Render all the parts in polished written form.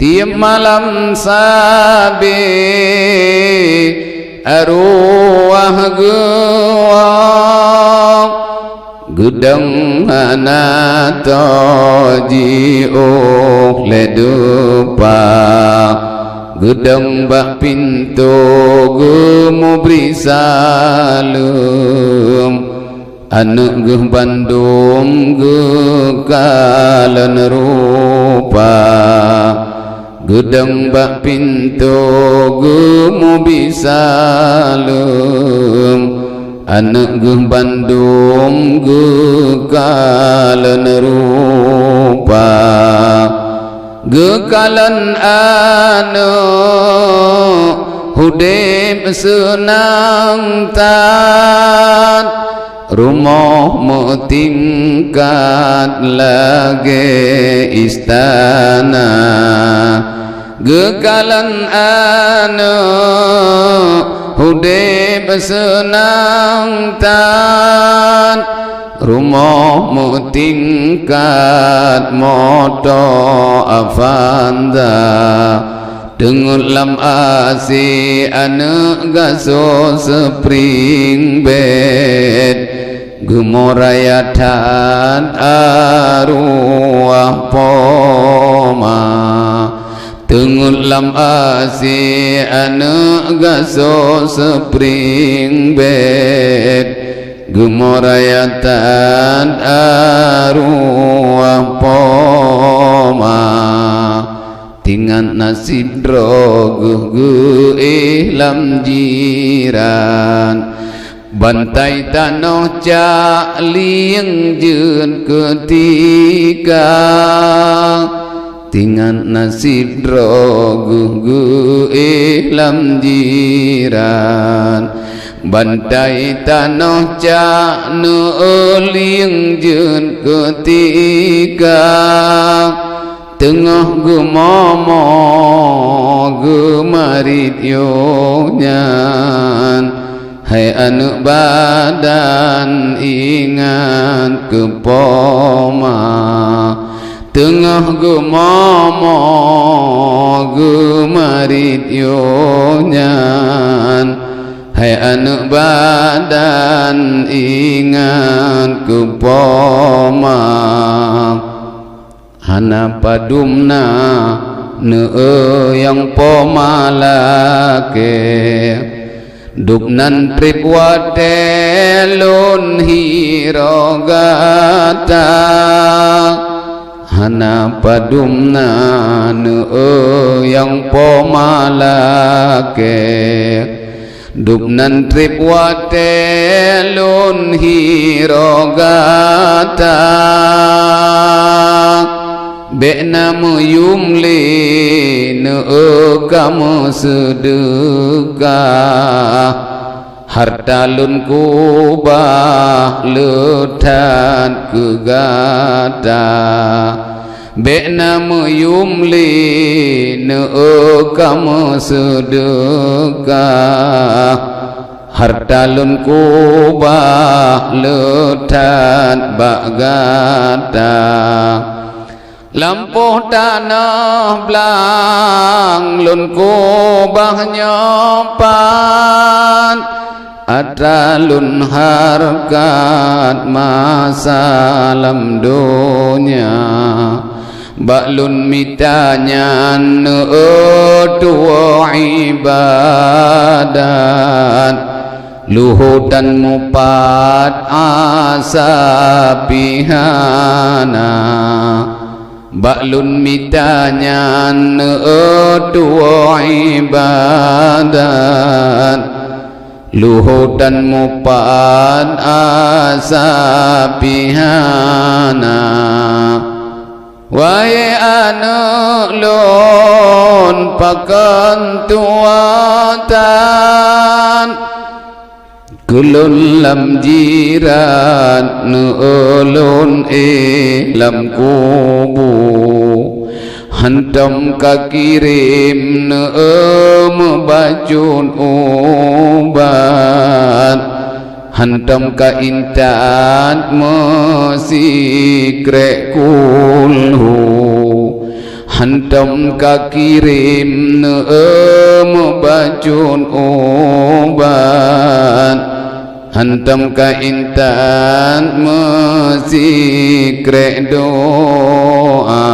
tiap malam sabi arwah gua gudang anatoji ledupa gudang bak pintu gumubri salum anak guh Bandung guh kalan rupa gudang bak pintu gumubri salum anak guh Bandung guh kalan rupa gekalan anu hudip senang tan rumahmu tingkat lagi istana gekalan anu hudip senang tan rumahmu tingkat moto avanda dengut lam asi anak gaso spring bed gemorayatan arwah poma dengut lam asi anak gaso spring bed gemorayatan arwah poma tingan nasib droguh ihlam jiran bantai tanah cak liang jen ketika tingan nasib droguh ihlam jiran bantai tanah cak nuling jen ketika tengah gumomo gemarit yonyan hai anu badan ingat kepoma tengah gumomo gemarit yonyan hai anu badan ingat kepoma hana padumna yang pomalake dupnan tripwatelun hirogata hana padumna yang pomalake dupnan tripwatelun hirogata be'namu yumli kamu sedekah hartalun kubah letan kegata be'namu yumli kamu sedekah hartalun kubah letan bagata lampuh tanah belang lun kubah nyopan atralun harkat masalam dunia baklun mitanya nu'utuwa ibadat luhutan mupat asapihana baklun mitanya nu'utuwa ibadat luhutan mupat asapihana wae anu lon pakan tuatan kulun lam jiran nu'ulun lam kubu hantam kakirim membacun ubat hantam ka intan mesikrek kulhu hantam ka kirim mubajun uban hantam ka intan mezikre doa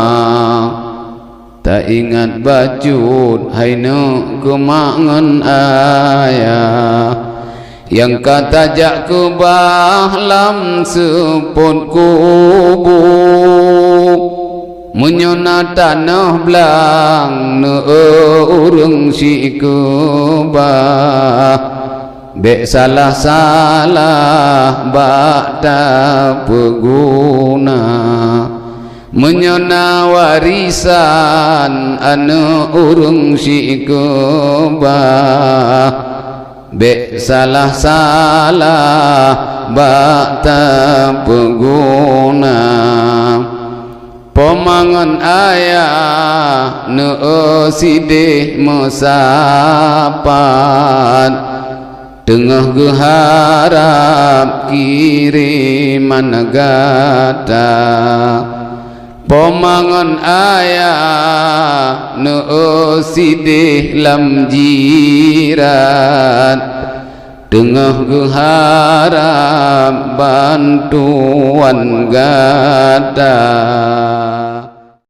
tak ingat bajut hainu kumangan ayah yang kata jak bahlam sepun kubu menyona tanah belang urung si kubah bek salah-salah bakta peguna menyona warisan anu urung si kubah bek salah-salah bakta peguna pemangan ayah nu sidih musapan tengah geharap kiriman gata pemangan ayah nu sidih lam jiran tengah geharap bantuan gata